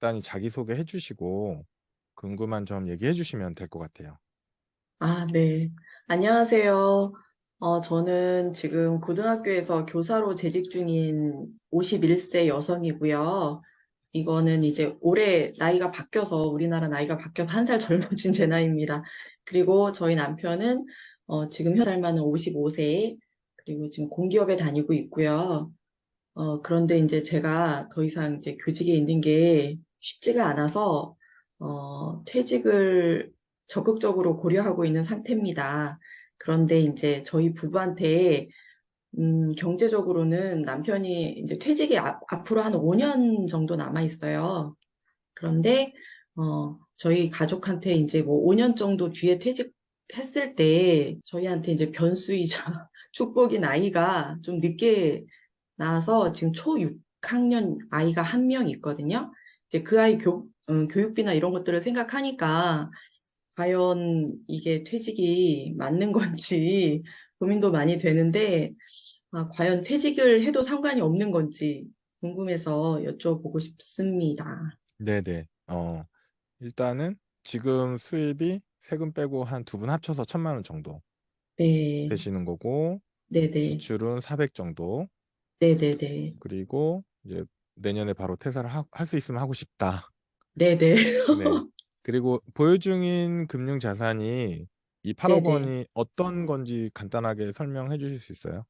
간단히 자기소개 해주시고 궁금한 점 얘기해 주시면 될 것 같아요. 아, 네. 안녕하세요. 저는 지금 고등학교에서 교사로 재직 중인 51세 여성이고요. 이거는 이제 올해 나이가 바뀌어서, 우리나라 나이가 바뀌어서 한 살 젊어진 제 나이입니다. 그리고 저희 남편은 지금 현재 살만은 55세, 그리고 지금 공기업에 다니고 있고요. 그런데 이제 제가 더 이상 이제 교직에 있는 게 쉽지가 않아서, 퇴직을 적극적으로 고려하고 있는 상태입니다. 그런데 이제 저희 부부한테, 경제적으로는 남편이 이제 퇴직이 앞으로 한 5년 정도 남아 있어요. 그런데, 저희 가족한테 이제 뭐 5년 정도 뒤에 퇴직했을 때 저희한테 이제 변수이자 축복인 아이가 좀 늦게 나와서 지금 초 6학년 아이가 한 명 있거든요. 이제 그 아이 교육비나 이런 것들을 생각하니까 과연 이게 퇴직이 맞는 건지 고민도 많이 되는데, 과연 퇴직을 해도 상관이 없는 건지 궁금해서 여쭤보고 싶습니다. 네네. 일단은 지금 수입이 세금 빼고 한 두 분 합쳐서 1,000만 원 정도 네, 되시는 거고, 네네, 지출은 400 정도. 네네네, 그리고 이제 내년에 바로 퇴사를 할 수 있으면 하고 싶다. 네네, 네. 그리고 보유 중인 금융 자산이 이 8억 네네. 원이 어떤 건지 간단하게 설명해 주실 수 있어요?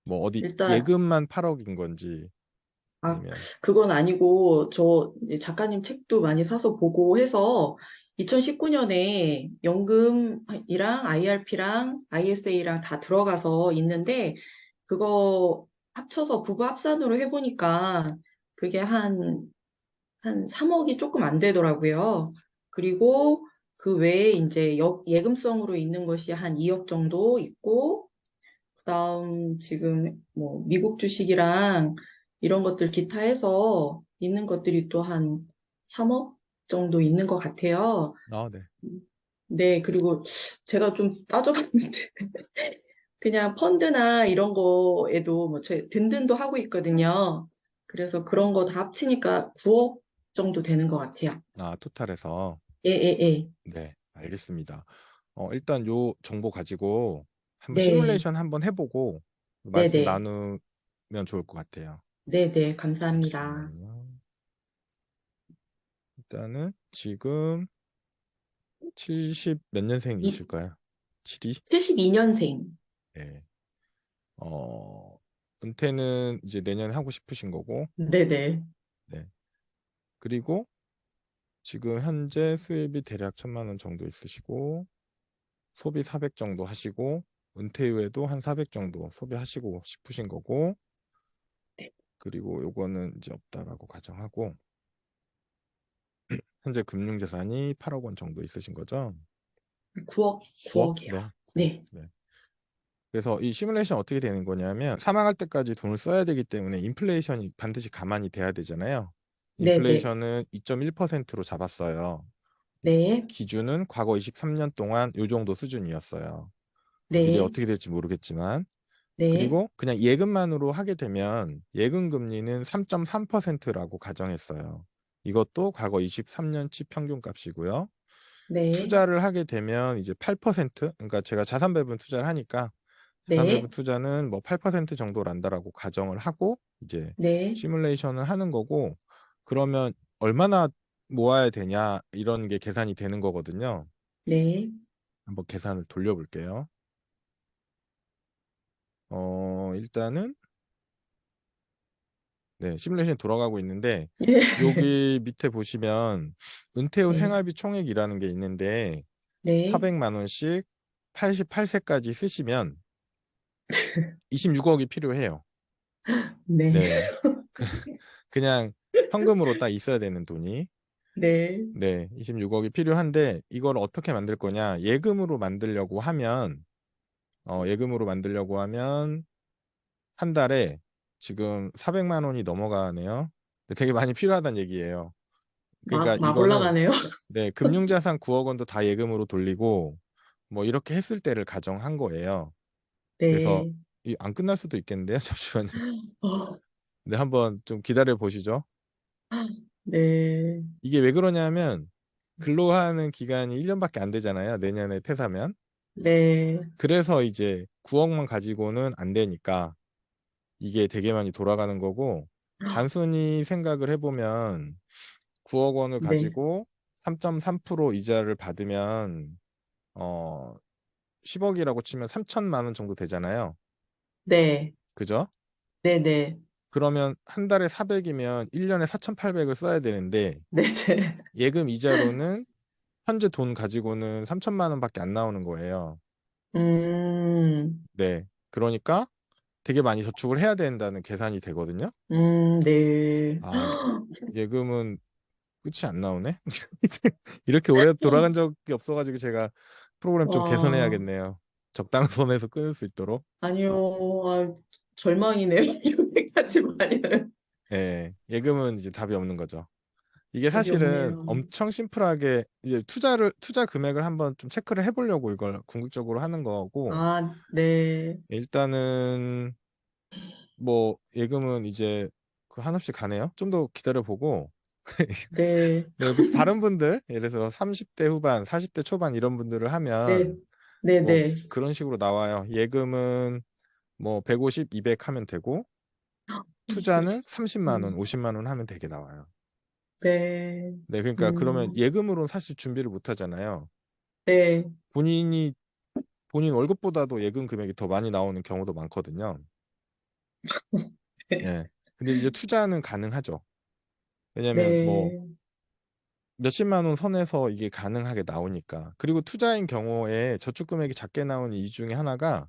뭐 어디 일단, 예금만 8억인 건지 아, 아니면 그건 아니고, 저 이제 작가님 책도 많이 사서 보고 해서 2019년에 연금이랑 IRP랑 ISA랑 다 들어가서 있는데, 그거 합쳐서 부부 합산으로 해보니까 그게 한 3억이 조금 안 되더라고요. 그리고 그 외에 이제 예금성으로 있는 것이 한 2억 정도 있고, 그다음 지금 뭐 미국 주식이랑 이런 것들 기타 해서 있는 것들이 또 한 3억 정도 있는 것 같아요. 네. 네, 그리고 제가 좀 따져봤는데 그냥 펀드나 이런 거에도 뭐 제 든든도 하고 있거든요. 그래서 그런 거 다 합치니까 9억 정도 되는 것 같아요. 토탈에서. 예, 예, 예. 네, 알겠습니다. 일단 요 정보 가지고 한번 네, 시뮬레이션 한번 해보고 네, 말씀 네. 나누면 좋을 것 같아요. 네, 네. 감사합니다. 잠시만요. 일단은 지금 70 몇 이, 년생이실까요? 72? 72년생. 네. 어, 은퇴는 이제 내년에 하고 싶으신 거고, 네, 네. 네. 그리고 지금 현재 수입이 대략 1,000만 원 정도 있으시고, 소비 400 정도 하시고, 은퇴 후에도 한 400 정도 소비하시고 싶으신 거고, 그리고 요거는 이제 없다라고 가정하고, 현재 금융자산이 8억 원 정도 있으신 거죠? 9억, 9억? 9억이요. 네. 9억. 네, 네. 그래서 이 시뮬레이션 어떻게 되는 거냐면 사망할 때까지 돈을 써야 되기 때문에 인플레이션이 반드시 가만히 돼야 되잖아요. 네, 네, 인플레이션은 2.1%로 잡았어요. 네, 기준은 과거 23년 동안 요 정도 수준이었어요. 미래 네, 어떻게 될지 모르겠지만. 네, 그리고 그냥 예금만으로 하게 되면 예금 금리는 3.3%라고 가정했어요. 이것도 과거 23년치 평균값이고요. 네, 투자를 하게 되면 이제 8%, 그러니까 제가 자산 배분 투자를 하니까 자산 배분 네, 투자는 뭐 8% 정도란다라고 가정을 하고 이제 네, 시뮬레이션을 하는 거고, 그러면 얼마나 모아야 되냐 이런 게 계산이 되는 거거든요. 네. 한번 계산을 돌려볼게요. 일단은 네, 시뮬레이션 돌아가고 있는데 여기 밑에 보시면 은퇴 후 네, 생활비 총액이라는 게 있는데 네, 400만 원씩 88세까지 쓰시면 26억이 필요해요. 네, 네. 그냥 현금으로 딱 있어야 되는 돈이. 네, 네, 26억이 필요한데 이걸 어떻게 만들 거냐? 예금으로 만들려고 하면 한 달에 지금 400만 원이 넘어가네요. 근데 되게 많이 필요하다는 얘기예요. 그러니까 막 이거는 올라가네요. 네, 금융자산 9억 원도 다 예금으로 돌리고 뭐 이렇게 했을 때를 가정한 거예요. 그래서 네, 이 안 끝날 수도 있겠는데요. 잠시만요. 어, 네, 한번 좀 기다려 보시죠. 네, 이게 왜 그러냐면 근로하는 기간이 1년밖에 안 되잖아요. 내년에 퇴사면. 네, 그래서 이제 9억만 가지고는 안 되니까 이게 되게 많이 돌아가는 거고 단순히 생각을 해보면 9억 원을 네, 가지고 3.3% 이자를 받으면 10억이라고 치면 3천만 원 정도 되잖아요. 네, 그죠? 네, 네, 그러면 한 달에 400이면 1년에 4,800을 써야 되는데 네, 네. 예금 이자로는 현재 돈 가지고는 3천만 원밖에 안 나오는 거예요. 음, 네. 그러니까 되게 많이 저축을 해야 된다는 계산이 되거든요. 네. 아, 예금은 끝이 안 나오네. 이렇게 오래 돌아간 적이 없어가지고 제가 프로그램 좀 와, 개선해야겠네요. 적당선에서 끊을 수 있도록. 아니요, 아, 절망이네요. 이렇게까지만은 예, 예금은 이제 답이 없는 거죠. 이게 답이 사실은 없네요. 엄청 심플하게 이제 투자 금액을 한번 좀 체크를 해보려고 이걸 궁극적으로 하는 거고, 아, 네, 일단은 뭐 예금은 이제 그 한없이 가네요. 좀 더 기다려보고, 네, 네, 그 다른 분들, 예를 들어서 30대 후반, 40대 초반 이런 분들을 네, 하면 네, 뭐 네. 그런 식으로 나와요. 예금은 뭐 150, 200 하면 되고, 투자는 30만 원, 음, 50만 원 하면 되게 나와요. 네, 네, 그러니까 그러면 음, 예금으로는 사실 준비를 못 하잖아요. 네, 본인이 본인 월급보다도 예금 금액이 더 많이 나오는 경우도 많거든요. 예. 근데 이제 투자는 가능하죠. 왜냐면 뭐 네, 몇십만 원 선에서 이게 가능하게 나오니까. 그리고 투자인 경우에 저축 금액이 작게 나오는 이유 중에 하나가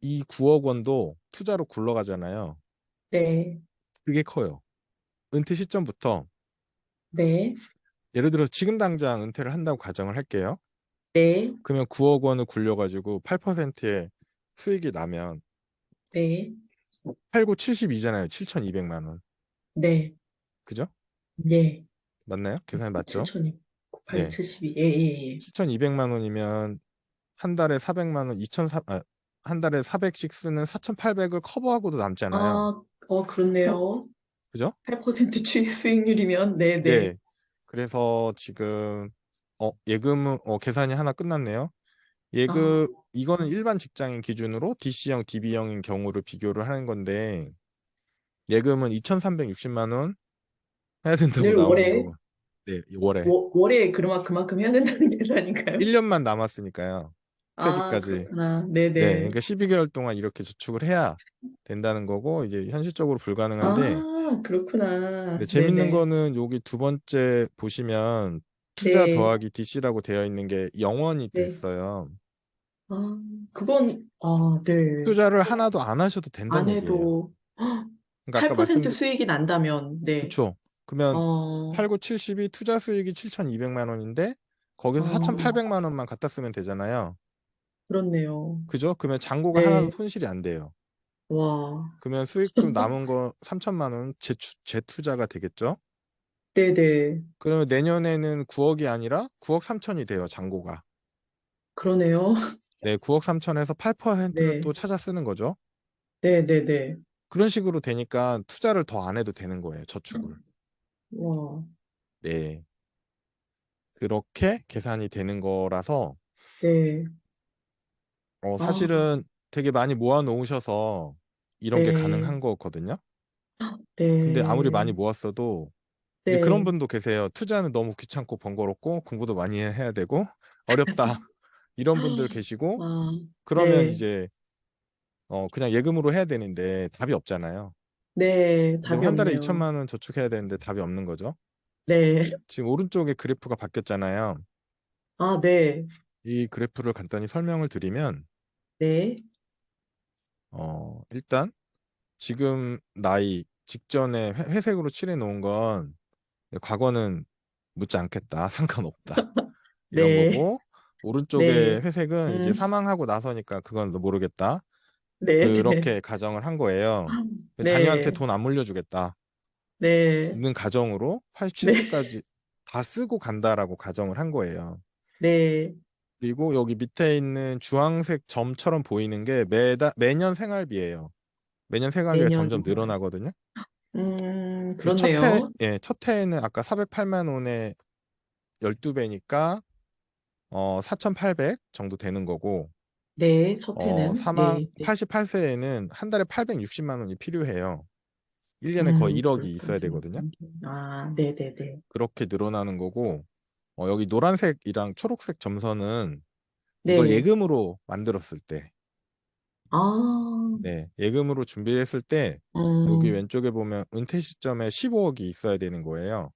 이 9억 원도 투자로 굴러가잖아요. 네, 그게 커요. 은퇴 시점부터 네, 예를 들어 지금 당장 은퇴를 한다고 가정을 할게요. 네, 그러면 9억 원을 굴려가지고 8%의 수익이 나면 네, 8, 9, 72잖아요. 7,200만 원. 네, 그죠? 네. 맞나요? 계산이 맞죠? 7천이 98, 네. 72. 예, 예, 예. 7,200만 원이면 한 달에 400만 원, 2,400, 한 달에 400씩 쓰는 4,800을 커버하고도 남잖아요. 아, 그렇네요. 그죠? 8% 수익률이면, 네, 네. 네. 그래서 지금 예금은 계산이 하나 끝났네요. 아, 이거는 일반 직장인 기준으로 DC형, DB형인 경우를 비교를 하는 건데 예금은 2,360만 원 해야 된다고 늘 나오는 월에, 거고. 네, 월에 월에 그만큼 해야 된다는 계산인가요? 1년만 남았으니까요. 아, 퇴직까지. 그렇구나. 네, 네, 네. 그러니까 12개월 동안 이렇게 저축을 해야 된다는 거고 이제 현실적으로 불가능한데 아, 그렇구나. 근데 네, 재밌는 네. 거는 여기 두 번째 보시면 투자 네, 더하기 DC라고 되어 있는 게 0원이 네. 됐어요. 아, 그건, 네. 투자를 하나도 안 하셔도 안 된다는 얘기예요. 해도 그러니까 아까 8% 말씀 수익이 난다면, 네. 그쵸. 그러면 어, 8, 9, 70이 투자 수익이 7,200만 원인데 거기서 어, 4,800만 원만 갖다 쓰면 되잖아요. 그렇네요. 그죠? 그러면 잔고가 하나도 네. 손실이 안 돼요. 와, 그러면 수익 좀 남은 거 3천만 원 재투자가 되겠죠? 네네. 그러면 내년에는 9억이 아니라 9억 3천이 돼요, 잔고가. 그러네요. 네, 9억 3천에서 8%를 네. 또 찾아 쓰는 거죠. 네네네. 그런 식으로 되니까 투자를 더 안 해도 되는 거예요, 저축을. 와, 네. 그렇게 계산이 되는 거라서, 네. 아, 사실은 되게 많이 모아 놓으셔서 이런 게 네. 가능한 거거든요. 근데 아무리 네. 많이 모았어도, 이제 그런 네. 분도 계세요. 투자는 너무 귀찮고 번거롭고 공부도 많이 해야 되고 어렵다. 이런 분들 계시고, 아, 그러면 네. 이제, 그냥 예금으로 해야 되는데 답이 없잖아요. 네. 근데 답이 한 달에 없네요. 2천만 원 저축해야 되는데 답이 없는 거죠. 네. 지금 오른쪽에 그래프가 바뀌었잖아요. 아, 네. 이 그래프를 간단히 설명을 드리면, 네. 일단 지금 나이 직전에 회색으로 칠해 놓은 건 과거는 묻지 않겠다. 상관없다. 이런 네. 거고, 오른쪽에 네. 회색은 이제 음, 사망하고 나서니까 그건 모르겠다. 네. 네. 그렇게 가정을 한 거예요. 자녀한테 네. 돈 안 물려주겠다. 네. 는 가정으로 네. 87세까지 다 쓰고 간다라고 가정을 한 거예요. 네. 그리고 여기 밑에 있는 주황색 점처럼 보이는 게 매년 생활비예요. 매년 생활비가 매년, 점점 늘어나거든요. 첫 해, 그렇네요. 예, 첫 해에는 아까 408만 원에 12배니까 4,800 정도 되는 거고, 네, 첫 해는, 사망 네, 네. 88세에는 한 달에 860만 원이 필요해요. 1년에 거의 1억이 있어야 그렇군요. 되거든요. 아, 네네네. 그렇게 늘어나는 거고, 여기 노란색이랑 초록색 점선은 이걸 네. 예금으로 만들었을 때, 아, 네, 예금으로 준비했을 때, 여기 음, 왼쪽에 보면 은퇴 시점에 15억이 있어야 되는 거예요.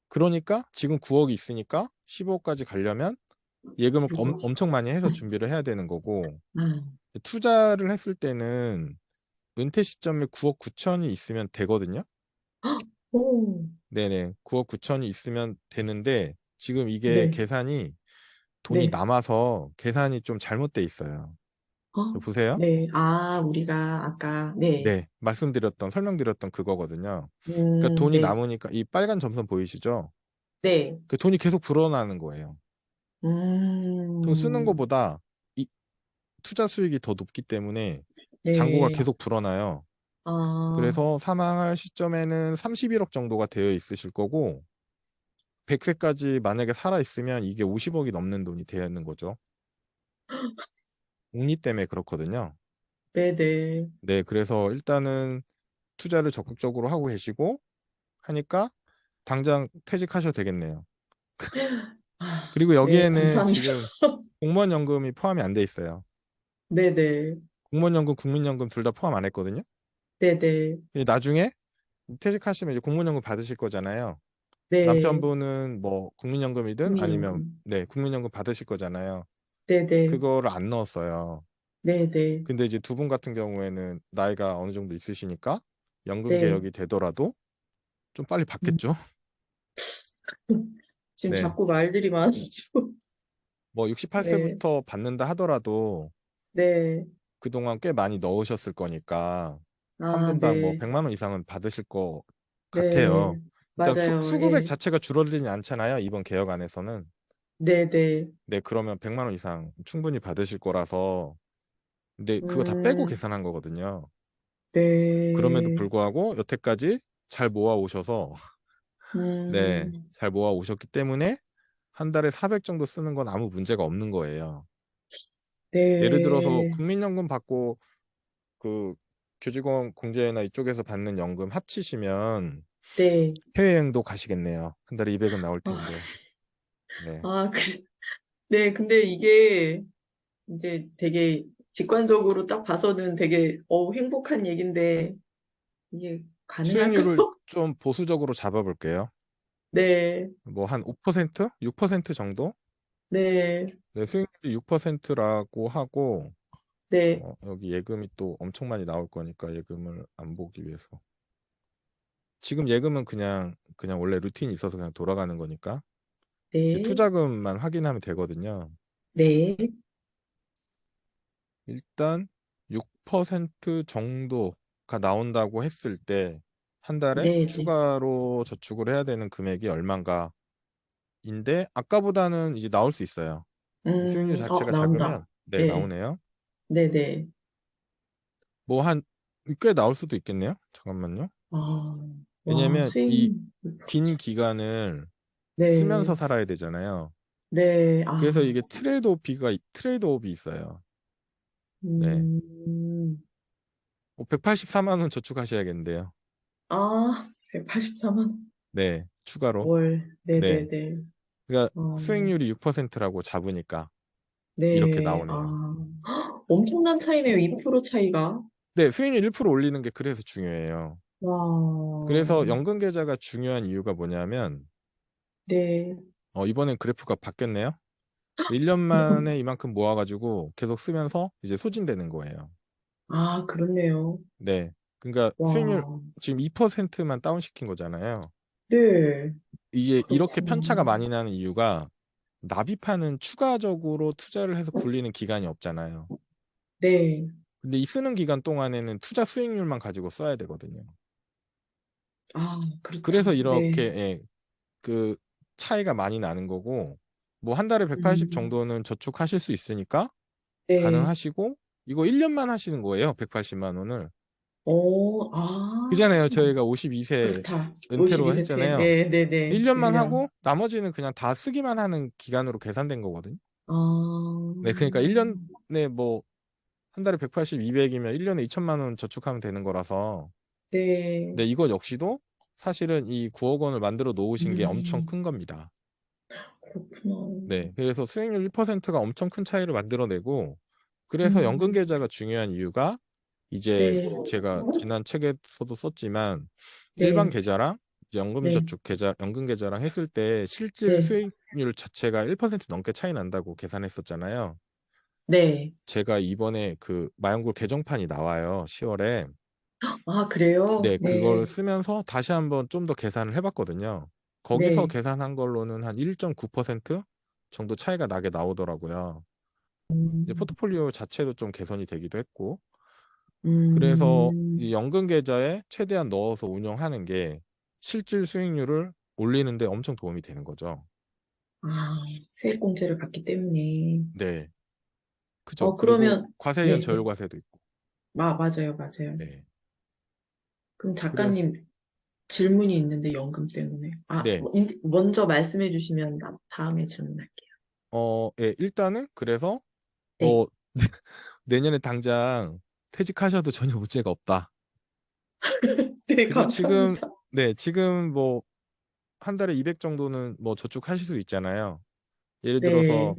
그러니까 지금 9억이 있으니까 15억까지 가려면 예금을 6억. 엄청 많이 해서 준비를 해야 되는 거고, 아, 투자를 했을 때는 은퇴 시점에 9억 9천이 있으면 되거든요. 오, 네네. 9억 9천이 있으면 되는데 지금 이게 네, 계산이 돈이 네. 남아서 계산이 좀 잘못돼 있어요. 보세요. 네. 아, 우리가 아까, 네. 네. 설명드렸던 그거거든요. 그러니까 돈이 네, 남으니까 이 빨간 점선 보이시죠? 네. 그 돈이 계속 불어나는 거예요. 돈 쓰는 음, 것보다 이 투자 수익이 더 높기 때문에 잔고가 네. 계속 불어나요. 아, 그래서 사망할 시점에는 31억 정도가 되어 있으실 거고 100세까지 만약에 살아 있으면 이게 50억이 넘는 돈이 되는 거죠. 복리 때문에 그렇거든요. 네네. 네, 그래서 일단은 투자를 적극적으로 하고 계시고 하니까 당장 퇴직하셔도 되겠네요. 아, 그리고 네, 여기에는 감사합니다. 지금 공무원 연금이 포함이 안 돼 있어요. 네네. 공무원 연금, 국민연금 둘 다 포함 안 했거든요. 네네. 나중에 퇴직하시면 이제 공무원 연금 받으실 거잖아요. 네. 남편분은 뭐 국민연금이든 아니면 국민연금. 네, 국민연금 받으실 거잖아요. 네네. 그거를 안 넣었어요. 네네. 근데 이제 두 분 같은 경우에는 나이가 어느 정도 있으시니까 연금 네. 개혁이 되더라도 좀 빨리 음. 받겠죠. 지금 네. 자꾸 말들이 많아지고. 뭐 네. 68세부터 받는다 하더라도 네. 그동안 꽤 많이 넣으셨을 거니까 한 아, 분당 뭐 네. 100만 원 이상은 받으실 것 같아요. 네. 일단 맞아요. 수급액 예. 자체가 줄어들지 않잖아요. 이번 개혁 안에서는. 네네. 네, 그러면 100만 원 이상 충분히 받으실 거라서 근데 그거 다 빼고 음, 계산한 거거든요. 그럼에도 네. 불구하고 여태까지 잘 모아 오셔서 네, 음, 잘 모아 오셨기 때문에 한 달에 400 정도 쓰는 건 아무 문제가 없는 거예요. 예를 들어서 네. 국민연금 받고 그 교직원 공제나 이쪽에서 받는 연금 합치시면 네. 해외여행도 가시겠네요. 한 달에 200은 나올 아, 텐데. 네. 아, 네. 근데 이게 이제 되게 직관적으로 딱 봐서는 되게, 행복한 얘긴데, 이게 수익률을 가능할까요? 좀 보수적으로 잡아볼게요. 네. 뭐 한 5%? 6% 정도? 네. 네, 수익률이 6%라고 하고 네. 여기 예금이 또 엄청 많이 나올 거니까 예금을 안 보기 위해서. 지금 예금은 그냥 원래 루틴이 있어서 그냥 돌아가는 거니까 이제 네. 투자금만 확인하면 되거든요. 네. 일단 6% 정도가 나온다고 했을 때 한 달에 네. 네. 추가로 저축을 해야 되는 금액이 얼만가인데 아까보다는 이제 나올 수 있어요. 수익률 자체가 나온다. 작으면 네, 네. 나오네요. 네네. 뭐 한 꽤 나올 수도 있겠네요. 잠깐만요. 아, 와, 왜냐면 수익 이 6%. 긴 기간을 쓰면서 네. 살아야 되잖아요. 네. 그래서 아, 이게 트레이드 오프이 있어요. 네. 음, 184만 원 저축하셔야겠는데요. 184만 네, 추가로. 월. 네. 네네네. 그러니까 어, 수익률이 6%라고 잡으니까 이렇게 네. 나오네요. 엄청난 차이네요. 2% 차이가. 네, 수익률 1% 올리는 게 그래서 중요해요. 와, 그래서 연금 계좌가 중요한 이유가 뭐냐면 네. 이번엔 그래프가 바뀌었네요. 1년 만에 이만큼 모아가지고 계속 쓰면서 이제 소진되는 거예요. 아, 그렇네요. 네. 그러니까 수익률 와, 지금 2%만 다운시킨 거잖아요. 네. 이게 이렇게 그렇구나. 편차가 많이 나는 이유가 납입하는 추가적으로 투자를 해서 굴리는 기간이 없잖아요. 네. 근데 이 쓰는 기간 동안에는 투자 수익률만 가지고 써야 되거든요. 아, 그래서 그렇다. 이렇게 네. 예, 그 차이가 많이 나는 거고 뭐 한 달에 180 음, 정도는 저축하실 수 있으니까 네. 가능하시고 이거 1년만 하시는 거예요. 180만 원을. 그잖아요. 저희가 52세 그렇다. 은퇴로 52세 때. 했잖아요. 네, 네, 네. 1년만 1년. 하고 나머지는 그냥 다 쓰기만 하는 기간으로 계산된 거거든요. 아, 네, 그러니까 1년에 뭐 한 달에 180, 200이면 1년에 2천만 원 저축하면 되는 거라서. 네. 네, 이거 역시도 사실은 이 9억 원을 만들어 놓으신 게 엄청 음, 큰 겁니다. 그렇구나. 네, 그래서 수익률 1%가 엄청 큰 차이를 만들어내고, 그래서 연금 음, 계좌가 중요한 이유가 이제 네, 제가 지난 책에서도 썼지만 일반 네, 계좌랑 이제 네, 연금저축 계좌, 연금 계좌랑 했을 때 실질 네, 수익률 자체가 1% 넘게 차이 난다고 계산했었잖아요. 네. 제가 이번에 그 마연골 개정판이 나와요. 10월에. 아, 그래요? 네, 그거를 네, 쓰면서 다시 한번 좀 더 계산을 해봤거든요. 거기서 네. 계산한 걸로는 한 1.9% 정도 차이가 나게 나오더라고요. 이제 음, 포트폴리오 자체도 좀 개선이 되기도 했고, 그래서 이 음, 연금 계좌에 최대한 넣어서 운영하는 게 실질 수익률을 올리는데 엄청 도움이 되는 거죠. 아, 세액공제를 받기 때문에. 네, 그죠. 그리고 그러면, 과세연 네, 네. 저율과세도 있고. 맞아요, 맞아요. 네, 그럼 그래서 작가님 질문이 있는데 연금 때문에. 네, 먼저 말씀해 주시면 다음에 질문할게요. 예, 일단은 그래서 네, 뭐 내년에 당장 퇴직하셔도 전혀 문제가 없다. 네, 그죠? 지금 감사합니다. 네, 지금 뭐 한 달에 200 정도는 뭐 저축하실 수 있잖아요. 예를 네, 들어서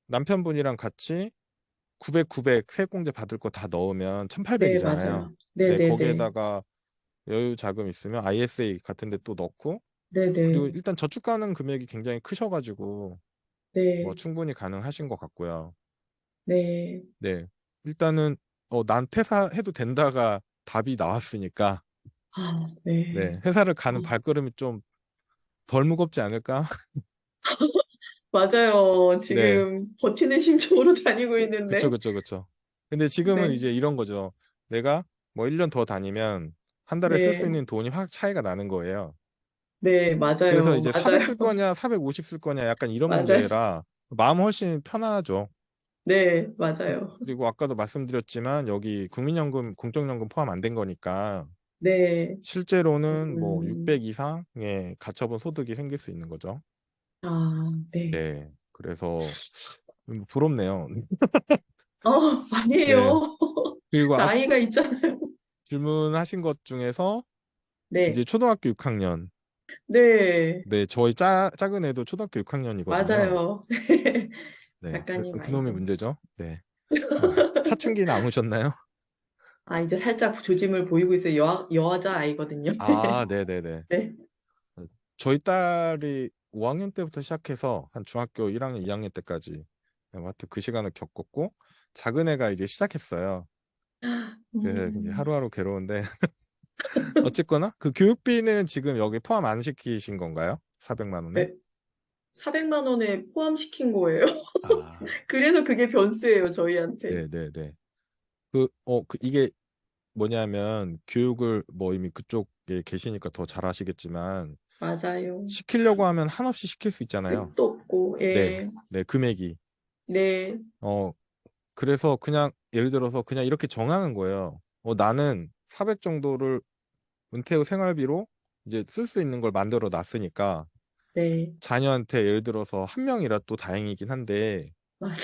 남편분이랑 같이 900, 900 세액공제 받을 거 다 넣으면 네, 1800이잖아요. 맞아요. 네, 네, 네, 네, 거기에다가 여유 자금 있으면 ISA 같은 데 또 넣고, 네, 그리고 네, 일단 저축 가능 금액이 굉장히 크셔가지고 뭐 네, 충분히 가능하신 것 같고요. 네. 네, 일단은 난 퇴사해도 된다가 답이 나왔으니까 네. 네, 회사를 아, 가는 발걸음이 좀 덜 무겁지 않을까? 맞아요. 네, 지금 버티는 심정으로 다니고 그쵸, 있는데. 그쵸, 그쵸. 근데 지금은 네, 이제 이런 거죠. 내가 뭐 1년 더 다니면 한 달에 쓸 수 네, 있는 돈이 확 차이가 나는 거예요. 네, 그래서 맞아요. 이제 400 쓸 맞아요. 거냐, 450 쓸 거냐, 약간 이런 맞아요. 문제라 마음 훨씬 편하죠. 네, 맞아요. 그리고 아까도 말씀드렸지만 여기 국민연금, 공적연금 포함 안 된 거니까 네, 실제로는 뭐 음, 600 이상의 가처분 소득이 생길 수 있는 거죠. 네. 네. 그래서 부럽네요. 네. 아니에요. 그리고 나이가 있잖아요. 질문하신 것 중에서 이제 네, 초등학교 6학년. 네, 네, 저희 작은 애도 초등학교 6학년이거든요. 맞아요. 네. 작가님 그놈이 아이도. 문제죠. 네. 사춘기 남으셨나요? 이제 살짝 조짐을 보이고 있어요. 여자 아이거든요. 아, 네네네. 네, 저희 딸이 5학년 때부터 시작해서 한 중학교 1학년, 2학년 때까지 하여튼 그 시간을 겪었고, 작은 애가 이제 시작했어요. 그래서 이제 음, 하루하루 괴로운데, 어쨌거나 그 교육비는 지금 여기 포함 안 시키신 건가요? 400만 원에? 네, 400만 원에 포함시킨 거예요. 아, 그래서 그게 변수예요, 저희한테. 네네네. 이게 뭐냐면, 교육을 뭐 이미 그쪽에 계시니까 더 잘 아시겠지만, 맞아요. 시키려고 하면 한없이 시킬 수 있잖아요. 끝도 없고, 네, 예, 네, 금액이. 네, 어, 그래서 그냥 예를 들어서 그냥 이렇게 정하는 거예요. 나는 400 정도를 은퇴 후 생활비로 이제 쓸 수 있는 걸 만들어 놨으니까 네, 자녀한테 예를 들어서 한 명이라 또 다행이긴 한데 맞아요.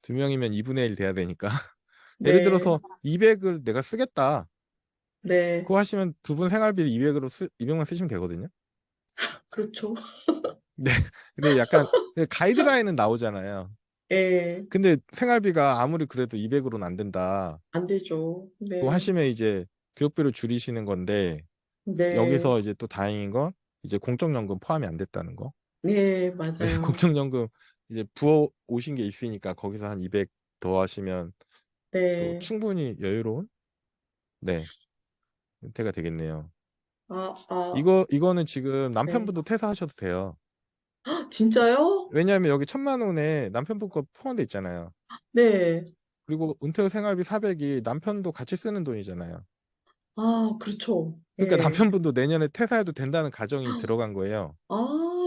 두 명이면 2분의 1 돼야 되니까 예를 네, 들어서 200을 내가 쓰겠다. 네, 그거 하시면 두 분 생활비를 200으로 200만 쓰시면 되거든요. 그렇죠. 네. 근데 약간 가이드라인은 나오잖아요. 예, 근데 생활비가 아무리 그래도 200으로는 안 된다. 안 되죠. 그거 네, 하시면 이제 교육비를 줄이시는 건데 네, 여기서 이제 또 다행인 건 이제 공적연금 포함이 안 됐다는 거. 네, 네, 맞아요. 공적연금 이제 부어 오신 게 있으니까 거기서 한 200 더 하시면 또 네, 충분히 여유로운 네, 은퇴가 되겠네요. 아, 아, 이거는 지금 네. 남편분도 퇴사하셔도 돼요. 진짜요? 왜냐하면 여기 1000만 원에 남편분 거 포함돼 있잖아요. 네. 그리고 은퇴 후 생활비 400이 남편도 같이 쓰는 돈이잖아요. 그렇죠. 그러니까 예. 남편분도 내년에 퇴사해도 된다는 가정이 들어간 거예요.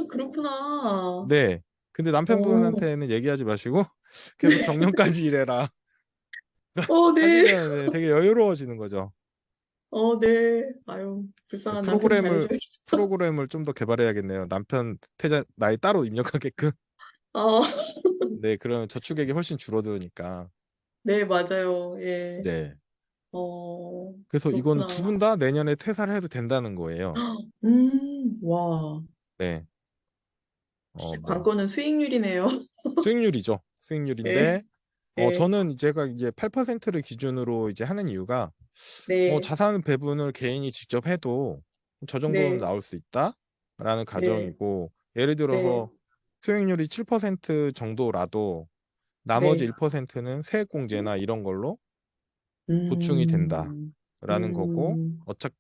그렇구나. 네. 근데 오, 남편분한테는 얘기하지 마시고 계속 정년까지 일해라. 네. 하시면 네, 되게 여유로워지는 거죠. 네. 아유, 네, 불쌍한 남편 잘해줘야겠어. 프로그램을 좀 더 개발해야겠네요. 남편 퇴자 나이 따로 입력하게끔. 어, 네, 그러면 저축액이 훨씬 줄어드니까. 네, 맞아요. 예. 네. 그래서 이거는 두 그렇구나. 분 다 내년에 퇴사를 해도 된다는 거예요. 와. 네. 뭐 관건은 수익률이네요. 수익률이죠. 예, 수익률인데 예, 저는 제가 이제 8%를 기준으로 이제 하는 이유가 네, 자산 배분을 개인이 직접 해도 저 정도는 네, 나올 수 있다라는 네, 가정이고 예를 네, 들어서 수익률이 7% 정도라도 나머지 네. 1%는 세액공제나 이런 걸로 보충이 음, 된다라는 거고 음, 어차피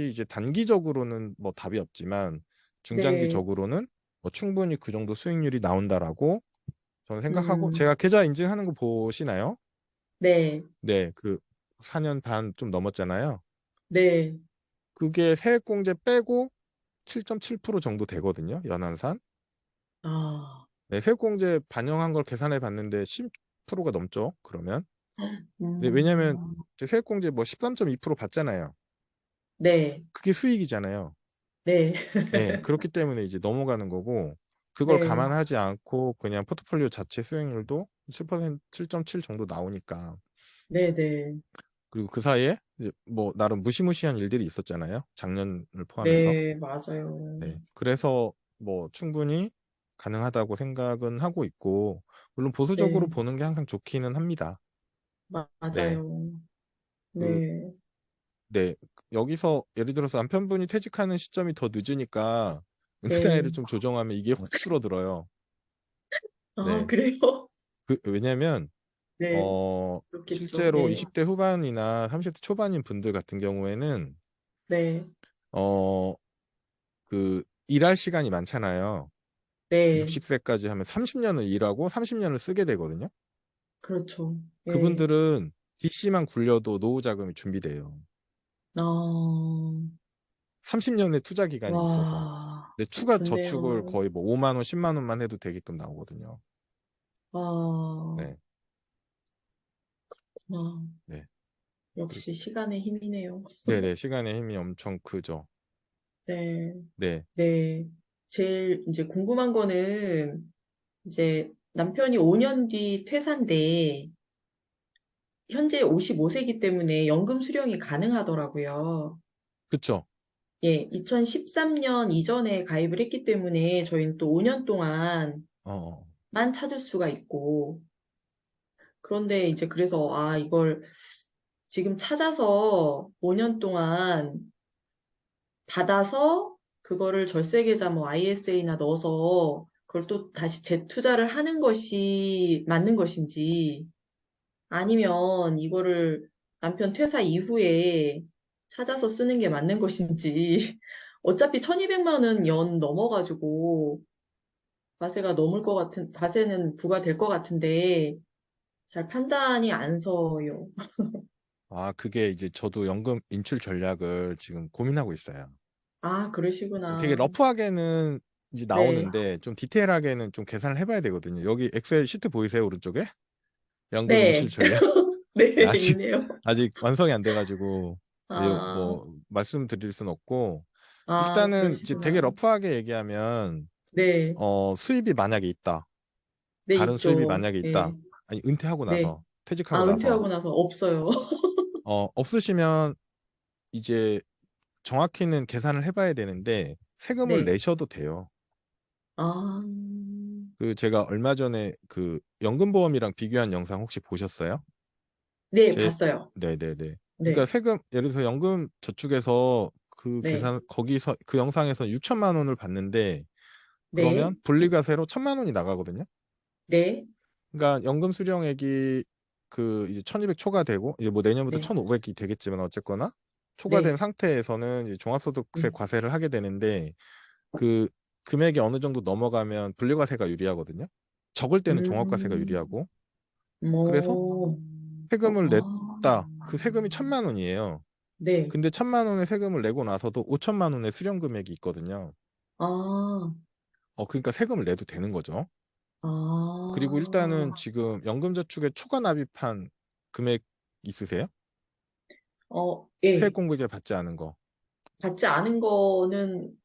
이제 단기적으로는 뭐 답이 없지만 네, 중장기적으로는 뭐 충분히 그 정도 수익률이 나온다라고 저는 생각하고 음, 제가 계좌 인증하는 거 보시나요? 네, 네, 그 4년 반 좀 넘었잖아요. 네. 그게 세액공제 빼고 7.7% 정도 되거든요. 연한산. 아, 네, 세액공제 반영한 걸 계산해 봤는데 10%가 넘죠. 그러면. 네, 왜냐면 음, 이제 세액공제 뭐 13.2% 받잖아요. 네, 그게 수익이잖아요. 네, 네, 그렇기 때문에 이제 넘어가는 거고 그걸 네, 감안하지 않고 그냥 포트폴리오 자체 수익률도 7% 정도 나오니까 네, 네, 그리고 그 사이에 이제 뭐 나름 무시무시한 일들이 있었잖아요. 작년을 포함해서. 네, 맞아요. 네. 그래서 뭐 충분히 가능하다고 생각은 하고 있고 물론 보수적으로 네, 보는 게 항상 좋기는 합니다. 네. 맞아요. 그 네, 네. 여기서 예를 들어서 남편분이 퇴직하는 시점이 더 늦으니까 은퇴 나이를 네. 좀 조정하면 이게 확 줄어들어요. 아, 네. 그래요? 왜냐면 네, 그렇겠죠. 실제로 네, 20대 후반이나 30대 초반인 분들 같은 경우에는 네, 어 그 일할 시간이 많잖아요. 네, 60세까지 하면 30년을 일하고 30년을 쓰게 되거든요. 그렇죠. 네. 그분들은 DC만 굴려도 노후 자금이 준비돼요. 아, 30년의 투자 기간이 있어서. 와, 근데 추가 저축을 좋네요. 거의 뭐 5만 원, 10만 원만 해도 되게끔 나오거든요. 아, 네. 구나. 네. 그- 역시 시간의 힘이네요. 네네. 시간의 힘이 엄청 크죠. 네, 네. 네. 제일 이제 궁금한 거는 이제 남편이 5년 뒤 퇴사인데 현재 55세이기 때문에 연금 수령이 가능하더라고요. 그쵸. 예, 2013년 이전에 가입을 했기 때문에 저희는 또 5년 동안만 어, 어. 찾을 수가 있고 그런데 이제 그래서 이걸 지금 찾아서 5년 동안 받아서 그거를 절세 계좌 뭐 ISA나 넣어서 그걸 또 다시 재투자를 하는 것이 맞는 것인지 아니면 이거를 남편 퇴사 이후에 찾아서 쓰는 게 맞는 것인지 어차피 1200만 원 연 넘어가지고 과세가 넘을 것 같은 과세는 부과될 것 같은데 잘 판단이 안 서요. 아, 그게 이제 저도 연금 인출 전략을 지금 고민하고 있어요. 아, 되게 그러시구나. 러프하게는 이제 네. 나오는데 좀 디테일하게는 좀 계산을 해봐야 되거든요. 여기 엑셀 시트 보이세요? 오른쪽에? 연금 인출 네. 전략? 네, 아직 있네요. 아직 완성이 안 돼가지고 아, 뭐 말씀드릴 순 없고 일단은 이제 되게 그러시구나. 러프하게 얘기하면 네. 수입이 만약에 있다. 네, 다른 수입이 있죠. 만약에 예. 있다. 아니 은퇴하고 네. 나서 퇴직하고 나서 은퇴하고 나서 없어요. 없으시면 이제 정확히는 계산을 해봐야 되는데 세금을 네. 내셔도 돼요. 아, 그 제가 얼마 전에 그 연금보험이랑 비교한 영상 혹시 보셨어요? 네, 제 봤어요. 네네네. 그러니까 네. 세금 예를 들어서 연금 저축에서 그 네. 계산 거기서 그 영상에서 6천만 원을 받는데 네. 그러면 분리과세로 1천만 원이 나가거든요. 네. 그러니까 연금 수령액이 그 이제 1200 초과되고 이제 뭐 내년부터 네. 1500이 되겠지만 어쨌거나 초과된 네. 상태에서는 이제 종합소득세 음. 과세를 하게 되는데 그 금액이 어느 정도 넘어가면 분리과세가 유리하거든요. 적을 때는 종합과세가 음. 유리하고 그래서 뭐, 세금을 아, 냈다. 그 세금이 1천만 원이에요. 네. 근데 1천만 원의 세금을 내고 나서도 5천만 원의 수령 금액이 있거든요. 아, 그러니까 세금을 내도 되는 거죠. 그리고 아, 일단은 지금 연금저축에 초과 납입한 금액 있으세요? 세액 예. 공제를 받지 않은 거. 받지 않은 거는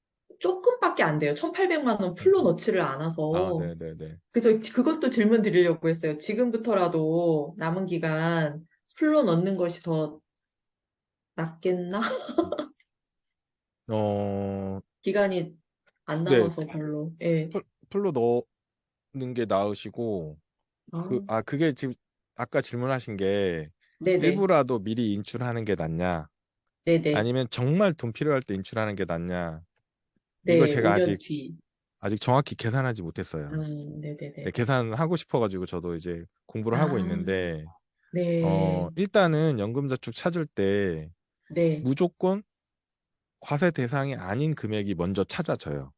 조금밖에 안 돼요. 1,800만 원 풀로 넣지를 아, 않아서. 네네네. 그래서 그것도 질문 드리려고 했어요. 지금부터라도 남은 기간 풀로 넣는 것이 더 낫겠나? 어, 기간이 안 네, 남아서 별로. 예. 풀로 넣는 게 나으시고, 아, 그게 지금 아까 질문하신 게 네네. 일부라도 미리 인출하는 게 낫냐? 네네. 아니면 정말 돈 필요할 때 인출하는 게 낫냐? 이걸 네, 제가 5년 뒤. 아직 정확히 계산하지 못했어요. 네, 네네네. 계산하고 싶어가지고 저도 이제 공부를 하고 아, 있는데, 네. 일단은 연금저축 찾을 때 네. 무조건 과세 대상이 아닌 금액이 먼저 찾아져요.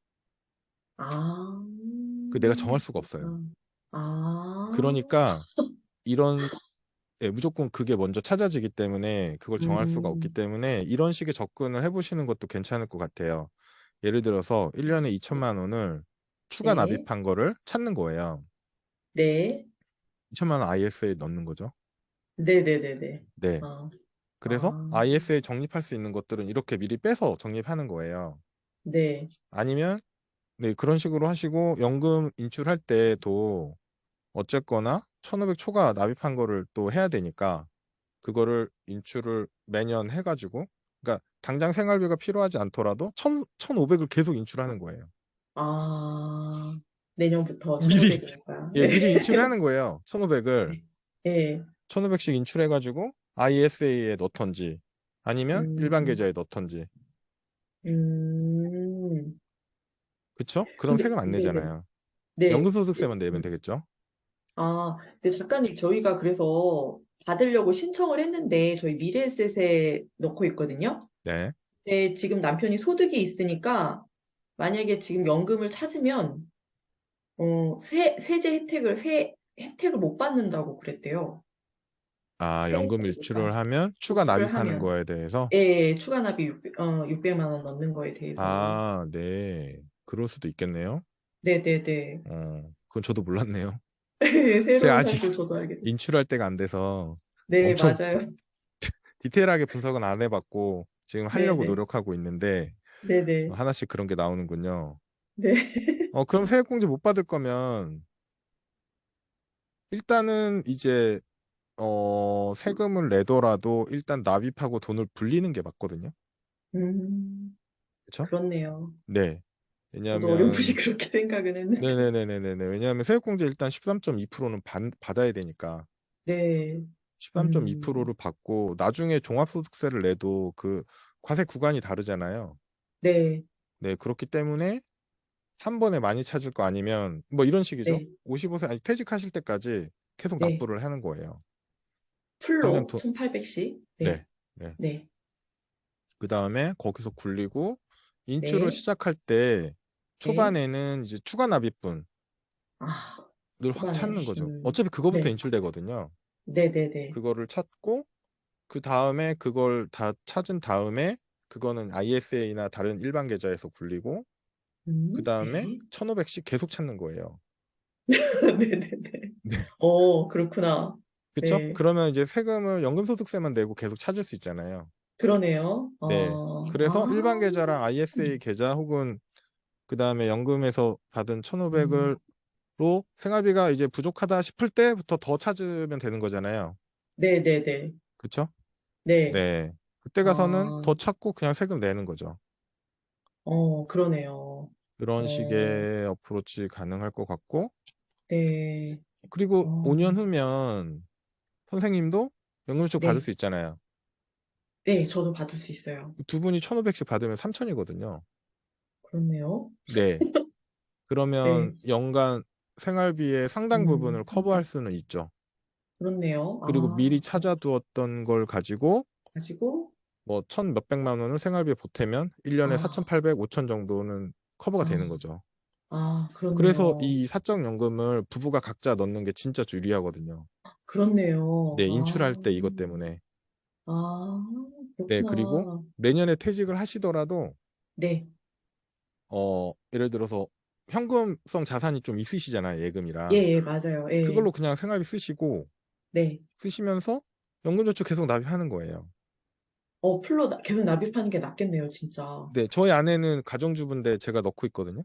아, 내가 정할 수가 없어요. 그렇구나. 아, 그러니까 이런 무조건 그게 먼저 찾아지기 때문에 그걸 정할 수가 없기 음, 때문에 이런 식의 접근을 해보시는 것도 괜찮을 것 같아요. 예를 들어서 1년에 2천만 원을 추가 네. 납입한 거를 찾는 거예요. 네. 2천만 원 ISA에 넣는 거죠. 네네네네. 네. 아, 그래서 아, ISA에 적립할 수 있는 것들은 이렇게 미리 빼서 적립하는 거예요. 네. 아니면 네, 그런 식으로 하시고 연금 인출할 때도 어쨌거나 1,500 초과 납입한 거를 또 해야 되니까 그거를 인출을 매년 해가지고 그러니까 당장 생활비가 필요하지 않더라도 1,500을 계속 인출하는 거예요. 아, 내년부터 미리 1,500이니까. 예, 미리 인출하는 거예요. 1,500을 네. 네. 1,500씩 인출해가지고 ISA에 넣던지 아니면 일반 음, 계좌에 넣던지 음. 그쵸? 그럼 근데, 세금 안 네네. 내잖아요. 네. 연금소득세만 내면 되겠죠? 근데 작가님, 저희가 그래서 받으려고 신청을 했는데, 저희 미래에셋에 넣고 있거든요. 네. 근데 지금 남편이 소득이 있으니까, 만약에 지금 연금을 찾으면, 혜택을 못 받는다고 그랬대요. 아, 연금 일출을 세니까. 하면 추가 노출을 납입하는 하면. 거에 대해서 예, 추가 납입 600만 원 넣는 거에 대해서. 아, 네. 그럴 수도 있겠네요. 네네네. 그건 저도 몰랐네요. 제가 새로운 아직 사실 저도 알게 됐어요. 인출할 때가 안 돼서 네, 엄청 맞아요. 디테일하게 분석은 안 해봤고 지금 하려고 네네. 노력하고 있는데 네네. 하나씩 그런 게 나오는군요. 네. 그럼 세액공제 못 받을 거면 일단은 이제 세금을 내더라도 일단 납입하고 돈을 불리는 게 맞거든요. 음, 그렇죠? 그렇네요. 네. 저도 어렴풋이 왜냐하면 그렇게 생각은 했는데. 네네네네네. 왜냐하면 세액공제 일단 13.2%는 받아야 되니까 네. 음, 13.2%를 받고 나중에 종합소득세를 내도 그 과세 구간이 다르잖아요. 네. 네, 그렇기 때문에 한 번에 많이 찾을 거 아니면 뭐 이런 식이죠. 네. 55세 아니 퇴직하실 때까지 계속 네. 납부를 하는 거예요. 당장 풀로 돈 1,800씩. 네. 네. 네. 네. 그다음에 거기서 굴리고 인출을 네. 시작할 때 네. 초반에는 이제 추가 납입분을 아, 확 초반에. 찾는 거죠. 어차피 그거부터 네. 인출되거든요. 네네네. 그거를 찾고 그 다음에 그걸 다 찾은 다음에 그거는 ISA나 다른 일반 계좌에서 굴리고 그 다음에 네. 1,500씩 계속 찾는 거예요. 네네네. 네. 그렇구나. 그쵸? 네. 그러면 이제 세금을 연금소득세만 내고 계속 찾을 수 있잖아요. 그러네요. 네. 그래서 일반 계좌랑 ISA 계좌 혹은 그 다음에 연금에서 받은 음, 1,500을로 생활비가 이제 부족하다 싶을 때부터 더 찾으면 되는 거잖아요. 네네네. 그쵸? 네. 네. 그때 가서는 아, 더 찾고 그냥 세금 내는 거죠. 그러네요. 그런 어, 식의 어프로치 가능할 것 같고 네. 그리고 어, 5년 후면 선생님도 연금저축 받을 네. 수 있잖아요. 네, 저도 받을 수 있어요. 두 분이 1,500씩 받으면 3천이거든요. 그렇네요. 네. 네. 그러면 연간 생활비의 상당 부분을 커버할 네. 수는 있죠. 그렇네요. 그리고 미리 찾아두었던 걸 가지고 가지고, 뭐 천 몇백만 원을 생활비에 보태면 1년에 아, 4,800, 5천 정도는 커버가 되는 아, 거죠. 그래서 그렇네요. 이 사적연금을 부부가 각자 넣는 게 진짜 유리하거든요. 그렇네요. 네, 인출할 때 이것 때문에. 아, 네, 그리고 그렇구나. 내년에 퇴직을 하시더라도 네. 예를 들어서 현금성 자산이 좀 있으시잖아요, 예, 예금이랑. 예, 맞아요. 예. 그걸로 그냥 생활비 쓰시고 네. 쓰시면서 연금저축 계속 납입하는 거예요. 계속 납입하는 게 낫겠네요, 진짜. 네, 저희 아내는 가정주부인데 제가 넣고 있거든요.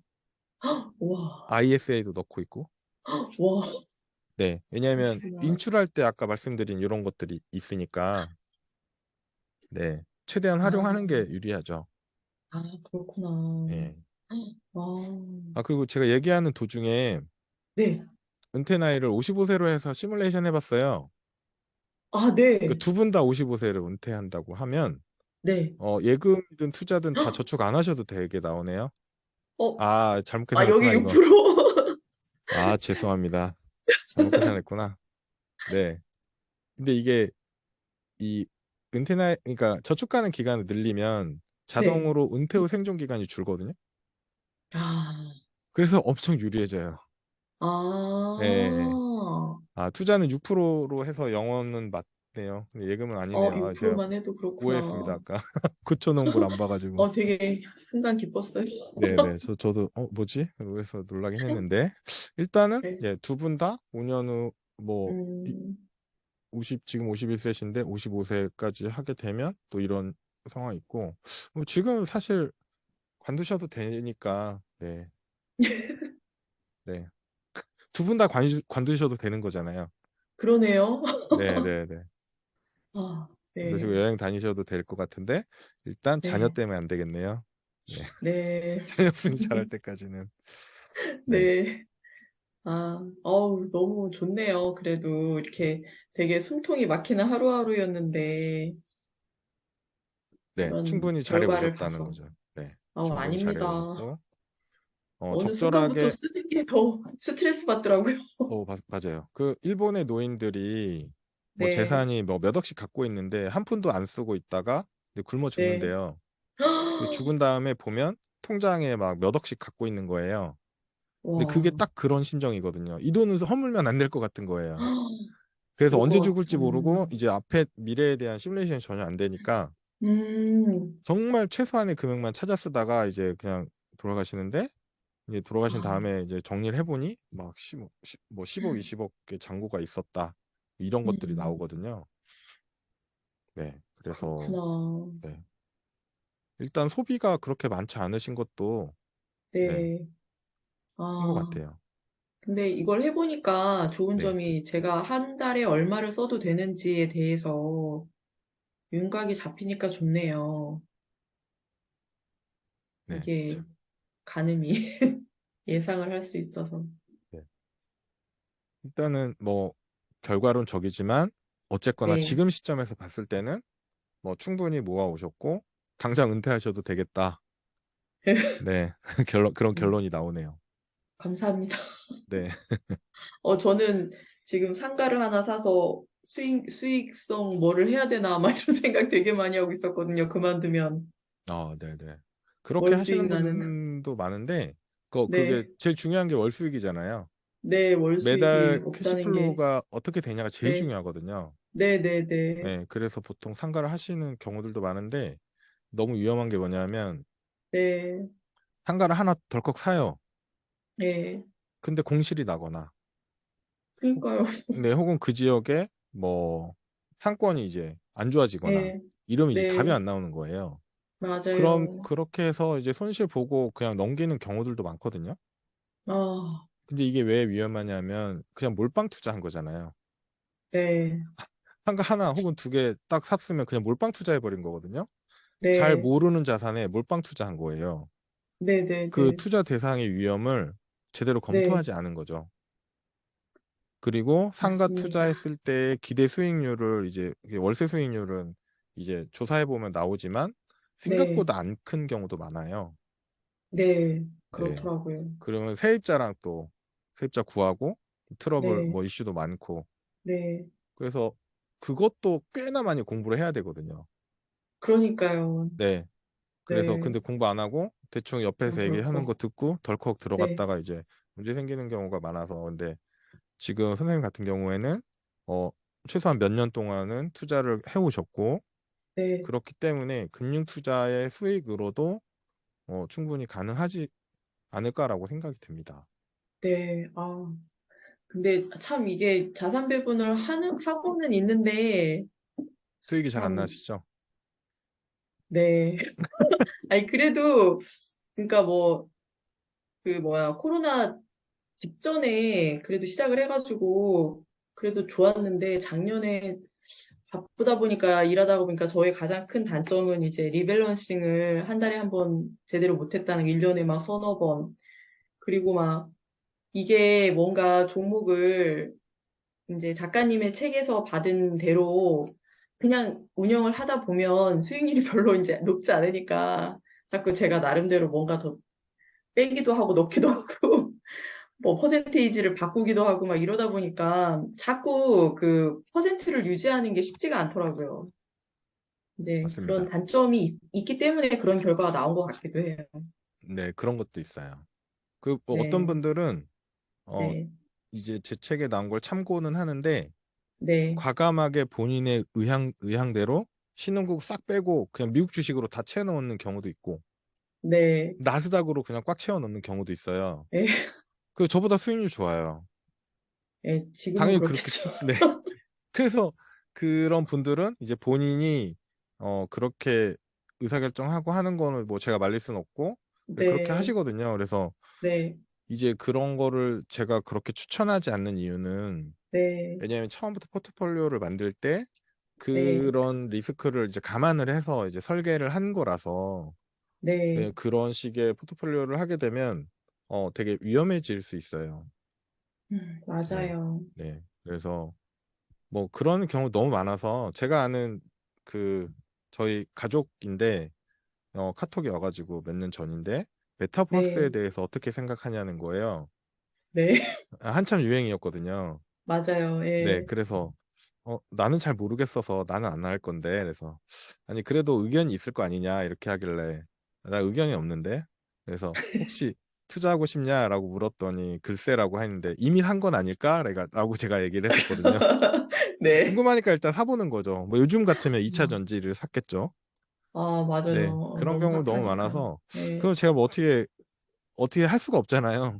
와, ISA도 넣고 있고. 와, 네, 왜냐하면 그러시구나. 인출할 때 아까 말씀드린 이런 것들이 있으니까, 네, 최대한 아, 활용하는 게 유리하죠. 그렇구나. 예. 아, 아, 그리고 제가 얘기하는 도중에 네. 은퇴 나이를 55세로 해서 시뮬레이션 해봤어요. 그 네, 두 분 다 55세를 은퇴한다고 하면, 네. 예금이든 투자든 다 저축 안 하셔도 되게 나오네요. 어, 아, 잘못 계산했구나, 여기 이거. 6%. 아, 죄송합니다. 잘못 계산했구나. 네. 근데 이게 이 은퇴 나이, 그러니까 저축 가능 기간을 늘리면 네. 자동으로 은퇴 후 생존 기간이 줄거든요. 아, 그래서 엄청 유리해져요. 예, 예. 예. 아, 아, 투자는 6%로 해서 영어는 맞네요. 근데 예금은 아니네요. 아, 제가 6%만 해도 오해했습니다, 그렇구나. 아까. 9초 놓은 걸 안 봐가지고. 되게 순간 기뻤어요. 네네. 저도, 뭐지? 그래서 놀라긴 했는데. 일단은, 네. 예, 두 분 다 5년 후, 뭐, 음, 지금 51세신데 55세까지 하게 되면 또 이런 상황이 있고, 지금 사실 관두셔도 되니까, 네, 네. 두 분 다 관두셔도 되는 거잖아요. 그러네요. 네네네. 관두시고 네, 여행 다니셔도 될 것 같은데, 일단 자녀 네, 때문에 안 되겠네요. 네. 네, 자녀분이 자랄 때까지는. 네. 네. 너무 좋네요. 그래도 이렇게 되게 숨통이 막히는 하루하루였는데, 네. 이런 충분히 잘해 결과를 오셨다는 봐서. 거죠. 네. 충분히 잘해 아닙니다. 오셨고, 어느 순간부터 적절하게, 쓰는 게 더 스트레스 받더라고요. 맞아요. 그 일본의 노인들이 뭐 네, 재산이 뭐 몇 억씩 갖고 있는데 한 푼도 안 쓰고 있다가 이제 굶어 네. 죽는데요. 그 죽은 다음에 보면 통장에 막 몇 억씩 갖고 있는 거예요. 근데 그게 와, 딱 그런 심정이거든요. 이 돈은 허물면 안 될 것 같은 거예요. 그래서 죽을 것 언제 같아. 죽을지 모르고 이제 앞에 미래에 대한 시뮬레이션이 전혀 안 되니까 음, 정말 최소한의 금액만 찾아 쓰다가 이제 그냥 돌아가시는데 이제 돌아가신 아, 다음에 이제 정리를 해보니 막 10억, 20억의 잔고가 있었다. 이런 것들이 음, 나오거든요. 네. 그래서 그렇구나. 네. 일단 소비가 그렇게 많지 않으신 것도 네, 네. 큰 것 아, 같아요. 근데 이걸 해보니까 좋은 네. 점이 제가 한 달에 얼마를 써도 되는지에 대해서 윤곽이 잡히니까 좋네요. 네. 이게 가늠이 예상을 할 수 있어서. 네. 일단은 뭐 결과론적이지만 어쨌거나 네. 지금 시점에서 봤을 때는 뭐 충분히 모아 오셨고 당장 은퇴하셔도 되겠다. 네. 그런 음, 결론이 나오네요. 감사합니다. 네. 저는 지금 상가를 하나 사서 수익성 뭐를 해야 되나, 막 이런 생각 되게 많이 하고 있었거든요. 그만두면. 네네. 그렇게 월 하시는 수익 나는. 분도 많은데, 그게 네. 제일 중요한 게 월수익이잖아요. 네, 월 수익이 매달 없다는 게. 캐시플로우가 어떻게 되냐가 제일 네. 중요하거든요. 네, 네, 네. 네, 그래서 보통 상가를 하시는 경우들도 많은데, 너무 위험한 게 뭐냐면, 네. 상가를 하나 덜컥 사요. 네. 근데 공실이 나거나, 혹- 그러니까요. 네, 혹은 그 지역에 뭐, 상권이 이제 안 좋아지거나, 네. 이러면 이제 답이 네. 안 나오는 거예요. 그럼 맞아요. 그렇게 해서 이제 손실 보고 그냥 넘기는 경우들도 많거든요. 아, 근데 이게 왜 위험하냐면 그냥 몰빵 투자한 거잖아요. 네. 상가 하나 혹은 두 개 딱 샀으면 그냥 몰빵 투자해 버린 거거든요. 잘 네. 모르는 자산에 몰빵 투자한 거예요. 네, 네, 그 네. 투자 대상의 위험을 제대로 네. 검토하지 않은 거죠. 그리고 상가 맞습니다. 투자했을 때 기대 수익률을 이제 이게 월세 수익률은 이제 조사해 보면 나오지만 네. 생각보다 안 큰 경우도 많아요. 네. 네. 그렇더라고요. 그러면 세입자랑 또 세입자 구하고 트러블 네. 뭐 이슈도 많고 네. 그래서 그것도 꽤나 많이 공부를 해야 되거든요. 그러니까요. 네. 그래서 네. 근데 공부 안 하고 대충 옆에서 얘기하는 거 덜컥. 듣고 덜컥 네. 들어갔다가 이제 문제 생기는 경우가 많아서 근데 지금 선생님 같은 경우에는 어 최소한 몇 년 동안은 투자를 해오셨고 네. 그렇기 때문에 금융 투자의 수익으로도 충분히 가능하지 않을까라고 생각이 듭니다. 네. 근데 참 이게 자산 배분을 하고는 있는데, 수익이 잘 안 참, 나시죠? 네. 아니, 그래도, 그러니까 뭐, 그 뭐야, 코로나 직전에 그래도 시작을 해가지고, 그래도 좋았는데, 작년에 바쁘다 보니까, 일하다 보니까 저의 가장 큰 단점은 이제 리밸런싱을 한 달에 한 번 제대로 못했다는 거, 1년에 막 서너 번. 그리고 막, 이게 뭔가 종목을 이제 작가님의 책에서 받은 대로 그냥 운영을 하다 보면 수익률이 별로 이제 높지 않으니까 자꾸 제가 나름대로 뭔가 더 빼기도 하고 넣기도 하고 뭐 퍼센테이지를 바꾸기도 하고 막 이러다 보니까 자꾸 그 퍼센트를 유지하는 게 쉽지가 않더라고요. 이제 그런 맞습니다. 단점이 있기 때문에 그런 결과가 나온 것 같기도 해요. 네, 그런 것도 있어요. 그 뭐 어떤 네, 분들은 어 네, 이제 제 책에 나온 걸 참고는 하는데 네, 과감하게 본인의 의향대로 신흥국 싹 빼고 그냥 미국 주식으로 다 채워 넣는 경우도 있고 네, 나스닥으로 그냥 꽉 채워 넣는 경우도 있어요. 네, 그 저보다 수익률 좋아요. 네, 지금은 당연히 그렇게 그렇겠죠. 네. 그래서 그런 분들은 이제 본인이 그렇게 의사결정하고 하는 거는 뭐 제가 말릴 수는 없고 그렇게 네, 하시거든요. 그래서 네, 이제 그런 거를 제가 그렇게 추천하지 않는 이유는 네, 왜냐하면 처음부터 포트폴리오를 만들 때 네, 그런 리스크를 이제 감안을 해서 이제 설계를 한 거라서 네. 그런 식의 포트폴리오를 하게 되면 되게 위험해질 수 있어요. 네. 맞아요. 네. 그래서 뭐 그런 경우 너무 많아서 제가 아는 그 저희 가족인데 카톡이 와가지고 몇 년 전인데 메타버스에 네, 대해서 어떻게 생각하냐는 거예요. 네, 한참 유행이었거든요. 맞아요. 네, 예. 그래서 나는 잘 모르겠어서 나는 안 할 건데 그래서 아니 그래도 의견이 있을 거 아니냐 이렇게 하길래 나 의견이 없는데 그래서 혹시 투자하고 싶냐라고 물었더니 글쎄라고 했는데 이미 한 건 아닐까? 라고 제가 얘기를 했었거든요. 네. 궁금하니까 일단 사보는 거죠. 뭐 요즘 같으면 2차 아, 전지를 샀겠죠. 네, 맞아요. 그런 너무 경우 너무 핫하니까. 많아서 네. 그럼 제가 뭐 어떻게 할 수가 없잖아요.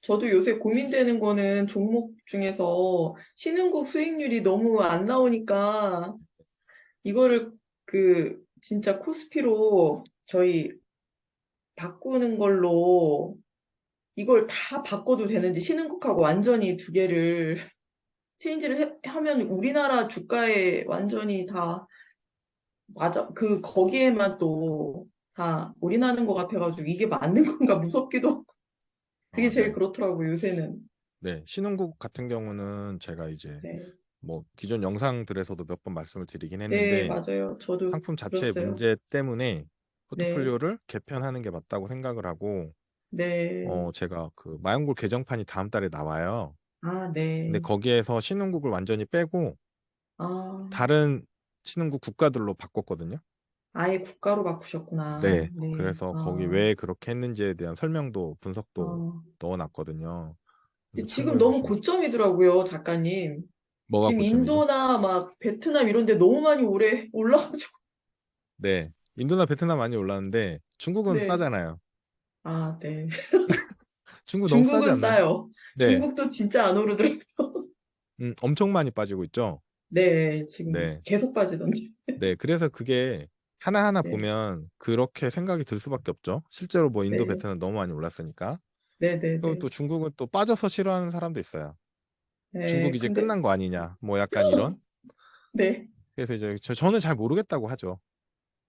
저도 요새 고민되는 거는 종목 중에서 신흥국 수익률이 너무 안 나오니까 이거를 진짜 코스피로 저희 바꾸는 걸로 이걸 다 바꿔도 되는지 신흥국하고 완전히 두 개를 체인지를 하면 우리나라 주가에 완전히 다 맞아. 거기에만 또 다 올인하는 것 같아가지고 이게 맞는 건가 무섭기도 하고. 그게 제일 네. 그렇더라고요, 요새는. 네, 신흥국 같은 경우는 제가 이제 네. 뭐 기존 영상들에서도 몇 번 말씀을 드리긴 네, 했는데 맞아요. 저도 상품 자체의 들었어요. 문제 때문에 네. 포트폴리오를 개편하는 게 맞다고 생각을 하고 네. 제가 그 마영골 개정판이 다음 달에 나와요. 아, 근데 네. 거기에서 신흥국을 완전히 빼고 아, 다른 신흥국 국가들로 바꿨거든요. 아예 국가로 바꾸셨구나. 네. 네. 그래서 거기 왜 그렇게 했는지에 대한 설명도 분석도 아. 넣어놨거든요. 근데 그래서 지금 참고해 너무 보시면 고점이더라고요, 작가님. 뭐가 지금 고점이죠? 인도나 막 베트남 이런 데 너무 많이 오래 올라가지고. 네. 인도나 베트남 많이 올랐는데 중국은 네. 싸잖아요. 아, 네. 중국 너무 싸지 중국은 않나요? 싸요. 네. 중국도 진짜 안 오르더라고요. 엄청 많이 빠지고 있죠. 네, 지금 네. 계속 빠지던데. 네. 그래서 그게 하나하나 네, 보면 그렇게 생각이 들 수밖에 없죠. 실제로 뭐 인도, 네, 베트남 너무 많이 올랐으니까. 네, 네, 그리고 네. 또 중국은 또 빠져서 싫어하는 사람도 있어요. 중국 네, 이제 근데, 끝난 거 아니냐. 뭐 약간 이런. 네, 그래서 이제 저는 잘 모르겠다고 하죠.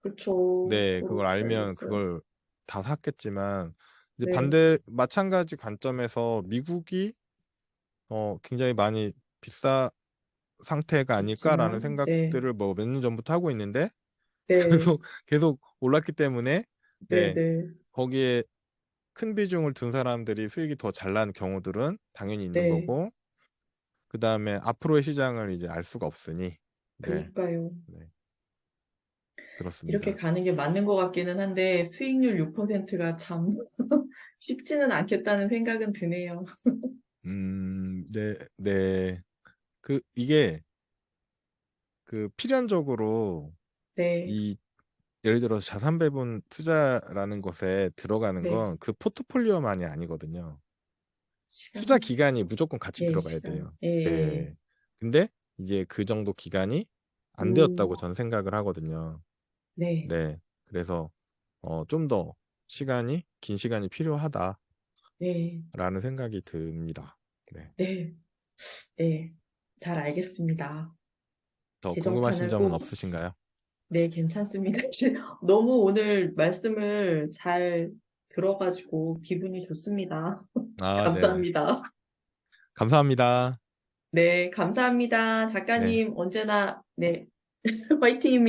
그렇죠. 네. 저도 그걸 잘 알면 알겠어요. 그걸 다 샀겠지만 이제 네, 반대 마찬가지 관점에서 미국이 굉장히 많이 비싸 상태가 아닐까라는 좋지만, 네, 생각들을 뭐 몇 년 전부터 하고 있는데 네, 계속 올랐기 때문에 네, 네 네, 거기에 큰 비중을 둔 사람들이 수익이 더 잘 난 경우들은 당연히 있는 네, 거고 그 다음에 앞으로의 시장을 이제 알 수가 없으니 네, 그니까요. 네 이렇게 그렇습니다. 가는 게 맞는 것 같기는 한데, 수익률 6%가 참 쉽지는 않겠다는 생각은 드네요. 네, 네. 이게 필연적으로 네, 이 예를 들어서 자산 배분 투자라는 것에 들어가는 네. 건 그 포트폴리오만이 아니거든요. 투자 시간, 기간이 무조건 같이 예, 들어가야 시간, 돼요. 예, 예, 네. 근데 이제 그 정도 기간이 안 음, 되었다고 전 생각을 하거든요. 네, 네. 그래서 좀 더 긴 시간이 필요하다라는 네, 생각이 듭니다. 네. 네, 네. 잘 알겠습니다. 더 궁금하신 개정판을 점은 꼭, 없으신가요? 네, 괜찮습니다. 너무 오늘 말씀을 잘 들어가지고 기분이 좋습니다. 아, 네네. 감사합니다. 감사합니다. 네, 감사합니다. 네. 작가님, 언제나, 네, 화이팅입니다.